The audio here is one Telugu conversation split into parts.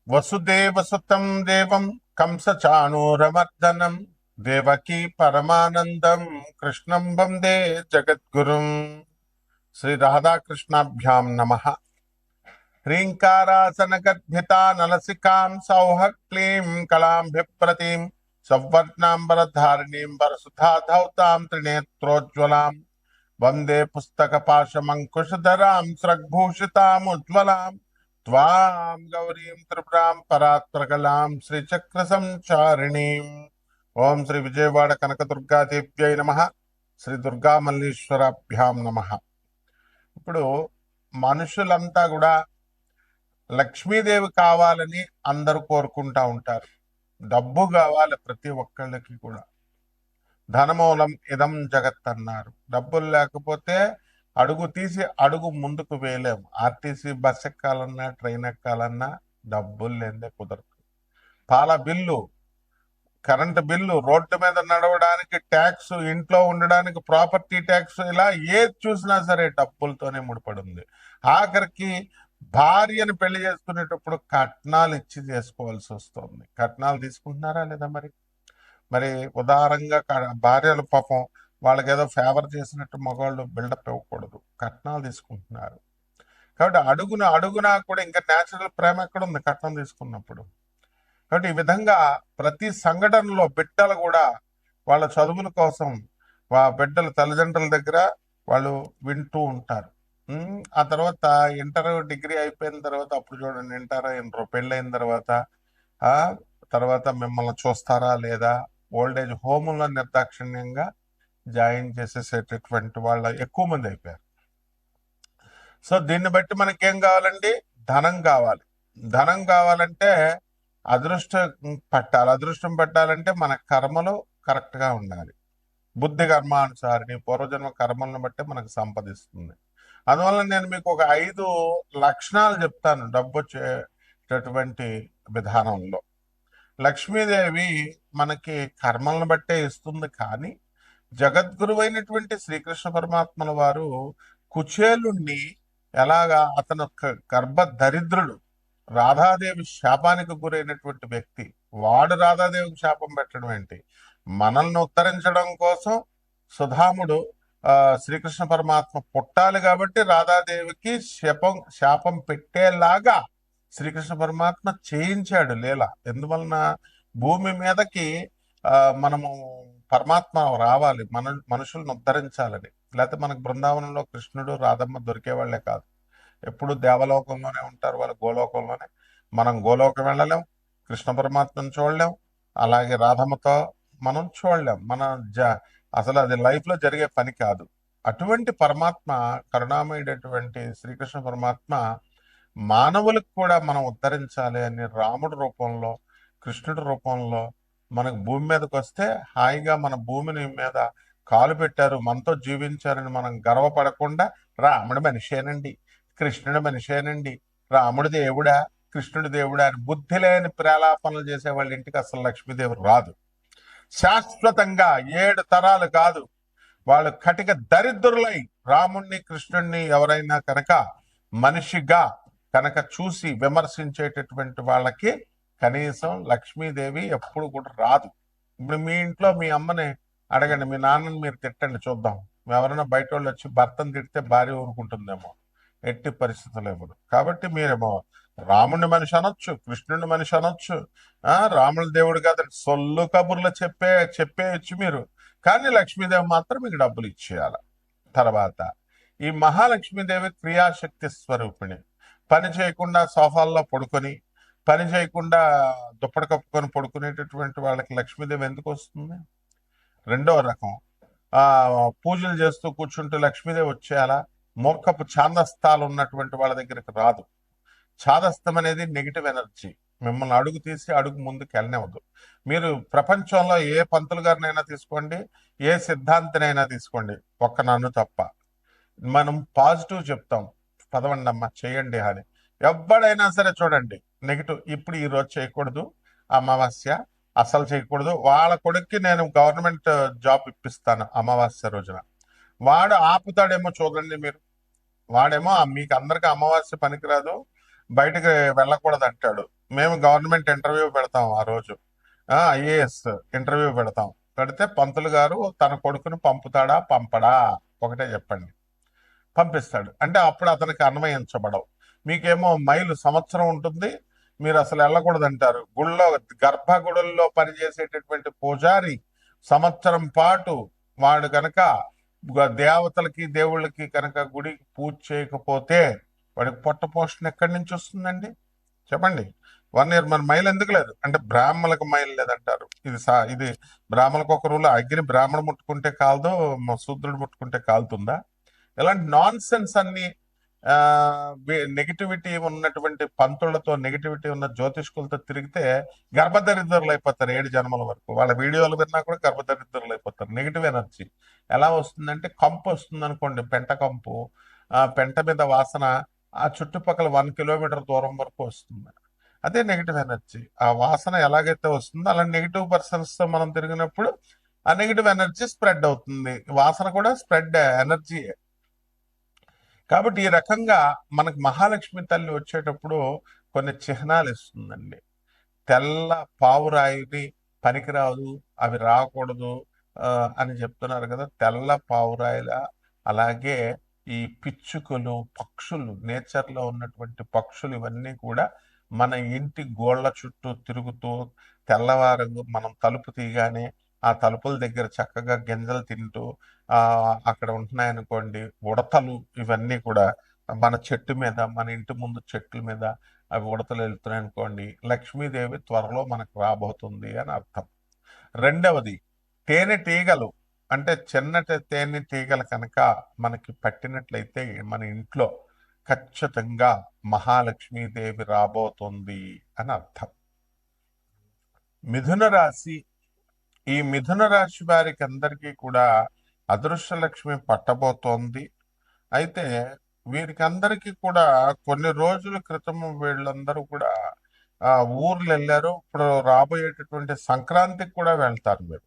వసుదేవసుతం దేవం కంసచాణూరమర్దనం దేవకీ పరమానందం కృష్ణం వందే జగద్గురుం. శ్రీ రాధాకృష్ణాభ్యాం నమః. హ్రీంకారాసనగద్భితా నలసికాం సౌహ క్లీం కళాంభిప్రతిం సౌవర్ణాంబరధారిణీం వరసుధాధౌతాం త్రినేత్రోజ్వలాం వందే పుస్తకపాశమంకుశధరాం స్రగ్భూషితాముజ్వలాం త్వాం గౌరీం త్రిపురాం పరాత్పరకలాం శ్రీచక్ర సంచారిణీం. ఓం శ్రీ విజయవాడ కనకదుర్గాదేవ్యై నమః. శ్రీ దుర్గా మల్లీశ్వరాభ్యాం నమః. ఇప్పుడు మనుషులంతా కూడా లక్ష్మీదేవి కావాలని అందరూ కోరుకుంటా ఉంటారు. డబ్బు కావాలి ప్రతి ఒక్కళ్ళకి కూడా. ధనమూలం ఇదం జగత్ అన్నారు. డబ్బులు లేకపోతే అడుగు తీసి అడుగు ముందుకు వేయలేము. ఆర్టీసీ బస్ ఎక్కాలన్నా ట్రైన్ ఎక్కాలన్నా డబ్బులు లేదే కుదరదు. పాల బిల్లు, కరెంటు బిల్లు, రోడ్డు మీద నడవడానికి ట్యాక్స్, ఇంట్లో ఉండడానికి ప్రాపర్టీ ట్యాక్స్, ఇలా ఏది చూసినా సరే డబ్బులతోనే ముడిపడి ఉంది. ఆఖరికి భార్యను పెళ్లి చేసుకునేటప్పుడు కట్నాలు ఇచ్చి చేసుకోవాల్సి వస్తుంది. కట్నాలు తీసుకుంటున్నారా లేదా? మరి ఉదారంగా భార్యలు పాపం వాళ్ళకి ఏదో ఫేవర్ చేసినట్టు మగవాళ్ళు బిల్డప్ ఇవ్వకూడదు, కట్నాలు తీసుకుంటున్నారు. కాబట్టి అడుగునా కూడా ఇంకా న్యాచురల్ ప్రేమ ఎక్కడ ఉంది కట్నం తీసుకున్నప్పుడు? కాబట్టి ఈ విధంగా ప్రతి సంఘటనలో బిడ్డలు కూడా వాళ్ళ చదువుల కోసం బిడ్డల తల్లిదండ్రుల దగ్గర వాళ్ళు వింటూ ఉంటారు. ఆ తర్వాత ఇంటర్ డిగ్రీ అయిపోయిన తర్వాత అప్పుడు చూడండి, ఇంటర్ పెళ్ళైన తర్వాత మిమ్మల్ని చూస్తారా లేదా, ఓల్డ్ ఏజ్ హోముల్లో నిర్దాక్షిణ్యంగా జాయిన్ చేసేసేటటువంటి వాళ్ళ ఎక్కువ మంది అయిపోయారు. సో దీన్ని బట్టి మనకేం కావాలండి? ధనం కావాలి. ధనం కావాలంటే అదృష్టం పట్టాలి. అదృష్టం పట్టాలంటే మన కర్మలు కరెక్ట్ గా ఉండాలి. బుద్ధి కర్మానుసారిని పూర్వజన్మ కర్మలను బట్టి మనకు సంపదిస్తుంది. అందువల్ల నేను మీకు ఒక 5 లక్షణాలు చెప్తాను డబ్బు వచ్చేటటువంటి విధానంలో. లక్ష్మీదేవి మనకి కర్మలను బట్టే ఇస్తుంది. కానీ జగద్గురువైనటువంటి శ్రీకృష్ణ పరమాత్మల వారు కుచేలుణ్ణి ఎలాగా, అతను గర్భ దరిద్రుడు, రాధాదేవి శాపానికి గురైనటువంటి వ్యక్తి, వాడు రాధాదేవికి శాపం పెట్టడం ఏంటి? మనల్ని ఉత్తరించడం కోసం సుధాముడు శ్రీకృష్ణ పరమాత్మ పుట్టాలి కాబట్టి రాధాదేవికి శాపం పెట్టేలాగా శ్రీకృష్ణ పరమాత్మ చేయించాడు లీల. ఎందువలన? భూమి మీదకి మనము పరమాత్మ రావాలి, మనుషులను ఉద్ధరించాలని. లేకపోతే మనకు బృందావనంలో కృష్ణుడు రాధమ్మ దొరికేవాళ్లే కాదు, ఎప్పుడు దేవలోకంలోనే ఉంటారు, వాళ్ళు గోలోకంలోనే. మనం గోలోకం వెళ్ళలేం, కృష్ణ పరమాత్మను చూడలేం, అలాగే రాధమ్మతో మనం చూడలేం. అసలు అది లైఫ్ లో జరిగే పని కాదు. అటువంటి పరమాత్మ, కరుణామయుడటువంటి శ్రీకృష్ణ పరమాత్మ మానవులకు కూడా మనం ఉద్ధరించాలి అని రాముడి రూపంలో, కృష్ణుడి రూపంలో మనకు భూమి మీదకి వస్తే హాయిగా మన భూమిని మీద కాలు పెట్టారు, మనతో జీవించారని మనం గర్వపడకుండా రాముడి మనిషేనండి, కృష్ణుడి మనిషేనండి, రాముడి దేవుడా, కృష్ణుడి దేవుడా అని బుద్ధి లేని ప్రేలాపనలు చేసే వాళ్ళ ఇంటికి అసలు లక్ష్మీదేవి రాదు. శాశ్వతంగా 7 తరాలు కాదు, వాళ్ళు కటిక దరిద్రులై రాముణ్ణి కృష్ణుణ్ణి ఎవరైనా కనుక మనిషిగా కనుక చూసి విమర్శించేటటువంటి వాళ్ళకి కనీసం లక్ష్మీదేవి ఎప్పుడు కూడా రాదు. ఇప్పుడు మీ ఇంట్లో మీ అమ్మని అడగండి, మీ నాన్నని మీరు తిట్టండి చూద్దాం. ఎవరైనా బయట వాళ్ళు వచ్చి భర్తను తిడితే భార్య ఊరుకుంటుందేమో? ఎట్టి పరిస్థితులు ఇవ్వదు. కాబట్టి మీరేమో రాముడిని మనిషి అనొచ్చు, కృష్ణుడిని మనిషి అనొచ్చు, రాముడి దేవుడు కాదండి సొల్లు కబుర్లు చెప్పేయచ్చు మీరు, కానీ లక్ష్మీదేవి మాత్రం మీకు డబ్బులు ఇచ్చేయాల. తర్వాత ఈ మహాలక్ష్మీదేవి క్రియాశక్తి స్వరూపిణి. పని చేయకుండా సోఫాల్లో పడుకొని, పని చేయకుండా దుప్పటి కప్పుకొని పడుకునేటటువంటి వాళ్ళకి లక్ష్మీదేవి ఎందుకు వస్తుంది? రెండవ రకం, పూజలు చేస్తూ కూర్చుంటూ లక్ష్మీదేవి వచ్చేయాలా? మూర్ఖపు ఛాందస్తాలు ఉన్నటువంటి వాళ్ళ దగ్గరికి రాదు. ఛాదస్థం అనేది నెగిటివ్ ఎనర్జీ, మిమ్మల్ని అడుగు తీసి అడుగు ముందుకు వెళ్ళనివ్వదు. మీరు ప్రపంచంలో ఏ పంతులు గారినైనా తీసుకోండి, ఏ సిద్ధాంతినైనా తీసుకోండి, ఒక్క నన్ను తప్ప. మనం పాజిటివ్ చెప్తాం, పదవండి అమ్మ చేయండి అని. ఎవడైనా సరే చూడండి నెగిటివ్. ఇప్పుడు ఈ రోజు చేయకూడదు, అమావాస్య అసలు చేయకూడదు. వాళ్ళ కొడుక్కి నేను గవర్నమెంట్ జాబ్ ఇప్పిస్తాను అమావాస్య రోజున, వాడు ఆపుతాడేమో చూడండి మీరు. వాడేమో మీకు అందరికి అమావాస్య పనికిరాదు, బయటకు వెళ్ళకూడదు అంటాడు. మేము గవర్నమెంట్ ఇంటర్వ్యూ పెడతాం ఆ రోజు, ఐఏఎస్ ఇంటర్వ్యూ పెడతాం. పెడితే పంతులు గారు తన కొడుకును పంపుతాడా పంపడా ఒకటే చెప్పండి. పంపిస్తాడు. అంటే అప్పుడు అతనికి అన్వయించబడవు. మీకేమో మైలు సంవత్సరం ఉంటుంది, మీరు అసలు వెళ్ళకూడదు అంటారు. గుళ్ళో గర్భగుడుల్లో పనిచేసేటటువంటి పూజారి సంవత్సరం పాటు వాడు కనుక దేవతలకి దేవుళ్ళకి కనుక గుడికి పూజ చేయకపోతే వాడికి పొట్ట పోషణ ఎక్కడి నుంచి వస్తుందండి చెప్పండి. 1 ఇయర్ మన మైలు ఎందుకు లేదు అంటే బ్రాహ్మణులకు మైలు లేదంటారు. ఇది బ్రాహ్మణులకు ఒక రూల్, అగ్ని బ్రాహ్మణుడు ముట్టుకుంటే కాలదో శూద్రుడు ముట్టుకుంటే కాలుతుందా? ఇలాంటి నాన్ సెన్స్ అన్ని ఆ నెగిటివిటీ ఉన్నటువంటి పంతులతో, నెగిటివిటీ ఉన్న జ్యోతిష్కులతో తిరిగితే గర్భదరిద్రులు అయిపోతారు 7 జన్మల వరకు. వాళ్ళ వీడియోలు విన్నా కూడా గర్భదరిద్రులు అయిపోతారు. నెగిటివ్ ఎనర్జీ ఎలా వస్తుందంటే, కంపు వస్తుంది అనుకోండి, పెంట కంపు, ఆ పెంట మీద వాసన ఆ చుట్టుపక్కల 1 కిలోమీటర్ దూరం వరకు వస్తుంది. అదే నెగిటివ్ ఎనర్జీ. ఆ వాసన ఎలాగైతే వస్తుందో అలా నెగిటివ్ పర్సన్స్ తో మనం తిరిగినప్పుడు ఆ నెగిటివ్ ఎనర్జీ స్ప్రెడ్ అవుతుంది. వాసన కూడా స్ప్రెడ్ ఎనర్జీ. కాబట్టి ఈ రకంగా మనకు మహాలక్ష్మి తల్లి వచ్చేటప్పుడు కొన్ని చిహ్నాలు ఇస్తుందండి. తెల్ల పావురాయిని పనికిరాదు, అవి రాకూడదు అని చెప్తున్నారు కదా. తెల్ల పావురాయిల, అలాగే ఈ పిచ్చుకలు, పక్షులు, నేచర్ లో ఉన్నటువంటి పక్షులు ఇవన్నీ కూడా మన ఇంటి గోళ్ల చుట్టూ తిరుగుతూ తెల్లవారు మనం తలుపు తీయగానే ఆ తలుపుల దగ్గర చక్కగా గింజలు తింటూ ఆ అక్కడ ఉంటున్నాయనుకోండి ఉడతలు, ఇవన్నీ కూడా మన చెట్టు మీద, మన ఇంటి ముందు చెట్ల మీద అవి ఉడతలు వెళ్తున్నాయి అనుకోండి, లక్ష్మీదేవి త్వరలో మనకు రాబోతుంది అని అర్థం. రెండవది, తేనెటీగలు, అంటే చిన్నటి తేనె తీగలు కనుక మనకి పట్టినట్లయితే మన ఇంట్లో ఖచ్చితంగా మహాలక్ష్మీదేవి రాబోతుంది అని అర్థం. మిథున రాశి, ఈ మిథున రాశి వారికి అందరికీ కూడా అదృష్ట లక్ష్మి పట్టబోతోంది. అయితే వీరికి అందరికీ కూడా కొన్ని రోజుల క్రితం వీళ్ళందరూ కూడా ఊర్లు వెళ్ళారు. ఇప్పుడు రాబోయేటటువంటి సంక్రాంతికి కూడా వెళ్తారు మీరు.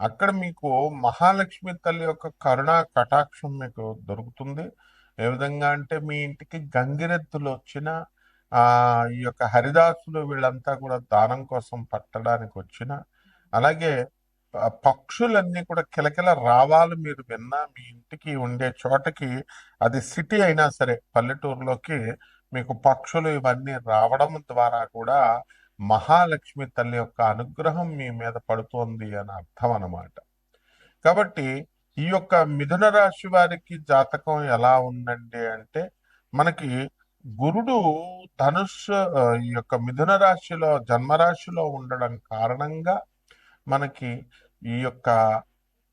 అక్కడ మీకు మహాలక్ష్మి తల్లి యొక్క కరుణా కటాక్షం మీకు దొరుకుతుంది. ఏ విధంగా అంటే, మీ ఇంటికి గంగిరెద్దులు వచ్చిన, ఆ ఈ యొక్క హరిదాసులు వీళ్ళంతా కూడా దానం కోసం పట్టడానికి వచ్చిన, అలాగే పక్షులన్నీ కూడా కిలకిల రావాలు మీరు విన్నా, మీ ఇంటికి ఉండే చోటకి, అది సిటీ అయినా సరే పల్లెటూరులోకి మీకు పక్షులు ఇవన్నీ రావడం ద్వారా కూడా మహాలక్ష్మి తల్లి యొక్క అనుగ్రహం మీ మీద పడుతోంది అని అర్థం అన్నమాట. కాబట్టి ఈ యొక్క మిథున రాశి వారికి జాతకం ఎలా ఉందండి అంటే, మనకి గురుడు ధనుస్సు, ఈ యొక్క మిథున రాశిలో జన్మరాశిలో ఉండడం కారణంగా మనకి ఈ యొక్క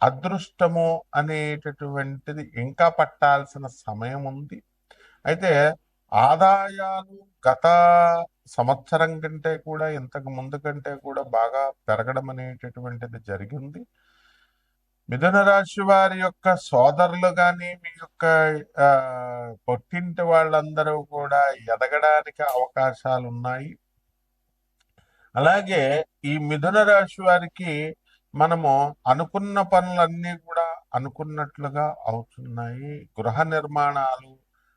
అదృష్టము అనేటటువంటిది ఇంకా పట్టాల్సిన సమయం ఉంది. అయితే ఆదాయాలు గత సంవత్సరం కంటే కూడా, ఇంతకు ముందు కంటే కూడా బాగా పెరగడం అనేటటువంటిది జరిగింది. మిథున రాశి వారి యొక్క సోదరులు గాని, మీ యొక్క పొట్టింటి వాళ్ళందరూ కూడా ఎదగడానికి అవకాశాలు ఉన్నాయి. అలాగే ఈ మిథున రాశి వారికి మనము అనుకున్న పనులన్నీ కూడా అనుకున్నట్లుగా అవుతున్నాయి. గృహ నిర్మాణాలు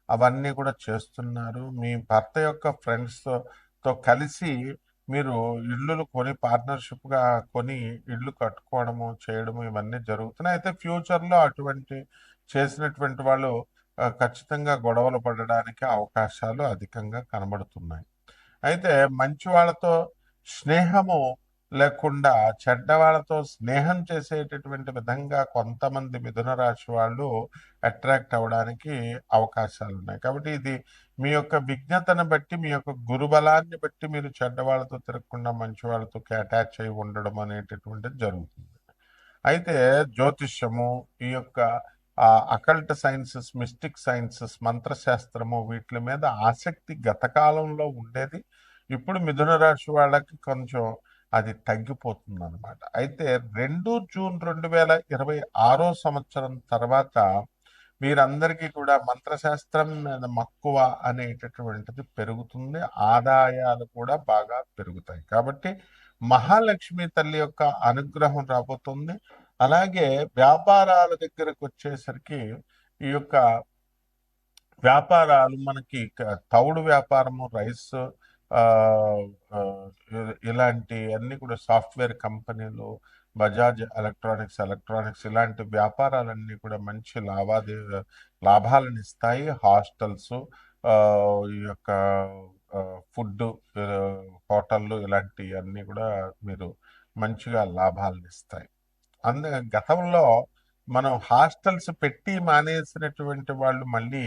అవన్నీ కూడా చేస్తున్నారు. మీ భర్త యొక్క ఫ్రెండ్స్ తో కలిసి మీరు ఇల్లులు కొని, పార్ట్నర్షిప్ గా కొని ఇల్లు కట్టుకోవడము, చేయడము ఇవన్నీ జరుగుతున్నాయి. అయితే ఫ్యూచర్ లో అటువంటి చేసినటువంటి వాళ్ళు ఖచ్చితంగా గొడవలు పడడానికి అవకాశాలు అధికంగా కనబడుతున్నాయి. అయితే మంచి వాళ్ళతో స్నేహము లేకుండా చెడ్డ వాళ్ళతో స్నేహం చేసేటటువంటి విధంగా కొంతమంది మిథున రాశి వాళ్ళు అట్రాక్ట్ అవ్వడానికి అవకాశాలు ఉన్నాయి. కాబట్టి ఇది మీ యొక్క విజ్ఞతను బట్టి, మీ యొక్క గురుబలాన్ని బట్టి మీరు చెడ్డ వాళ్ళతో తిరగకుండా మంచి వాళ్ళతో అటాచ్ అయి ఉండడం అనేటటువంటిది జరుగుతుంది. అయితే జ్యోతిష్యము, ఈ యొక్క అకల్ట్ సైన్సెస్, మిస్టిక్ సైన్సెస్, మంత్రశాస్త్రము వీటి మీద ఆసక్తి గత కాలంలో ఉండేది. ఇప్పుడు మిథున రాశి వాళ్ళకి కొంచెం అది తగ్గిపోతుంది అనమాట. అయితే 2 జూన్ 2026 సంవత్సరం తర్వాత మీరందరికీ కూడా మంత్రశాస్త్రం మీద మక్కువ అనేటటువంటిది పెరుగుతుంది. ఆదాయాలు కూడా బాగా పెరుగుతాయి. కాబట్టి మహాలక్ష్మి తల్లి యొక్క అనుగ్రహం రాబోతుంది. అలాగే వ్యాపారాల దగ్గరకు వచ్చేసరికి ఈ యొక్క వ్యాపారాలు మనకి తౌడు వ్యాపారము, రైస్ ఇలాంటి అన్ని కూడా సాఫ్ట్వేర్ కంపెనీలు, బజాజ్ ఎలక్ట్రానిక్స్ ఇలాంటి వ్యాపారాలన్నీ కూడా మంచి లాభాలను ఇస్తాయి. హాస్టల్స్, ఈ యొక్క ఫుడ్, హోటళ్ళు ఇలాంటి అన్నీ కూడా మీరు మంచిగా లాభాలను ఇస్తాయి. గతంలో మనం హాస్టల్స్ పెట్టి మానేసినటువంటి వాళ్ళు మళ్ళీ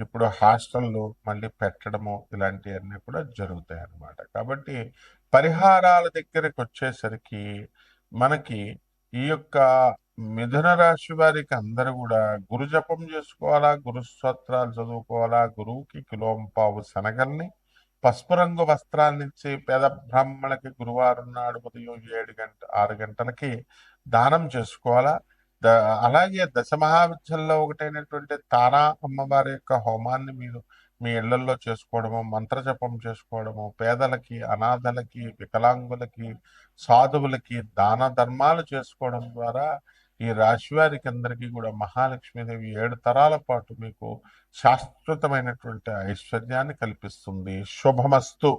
ఇప్పుడు హాస్టళ్ళు మళ్ళీ పెట్టడము ఇలాంటివన్నీ కూడా జరుగుతాయి అన్నమాట. కాబట్టి పరిహారాల దగ్గరకు వచ్చేసరికి మనకి ఈ యొక్క మిథున రాశి వారికి అందరూ కూడా గురు జపం చేసుకోవాలా, గురు స్తోత్రాలు చదువుకోవాలా, గురువుకి కిలోంపావు శనగల్ని పసుపు రంగు వస్త్రాలనిచ్చి పేద బ్రాహ్మణులకి గురువారం నాడు ఉదయం 6 గంటలకి దానం చేసుకోవాలా. అలాగే దశమహావిద్యల్లో ఒకటైనటువంటి తారా అమ్మవారి యొక్క హోమాన్ని మీరు మీ ఇళ్లలో చేసుకోవడము, మంత్రజపం చేసుకోవడము, పేదలకి, అనాథలకి, వికలాంగులకి, సాధువులకి దాన ధర్మాలు చేసుకోవడం ద్వారా ఈ రాశి వారికి అందరికీ కూడా మహాలక్ష్మీదేవి 7 తరాల పాటు మీకు శాశ్వతమైనటువంటి ఐశ్వర్యాన్ని కల్పిస్తుంది. శుభమస్తు.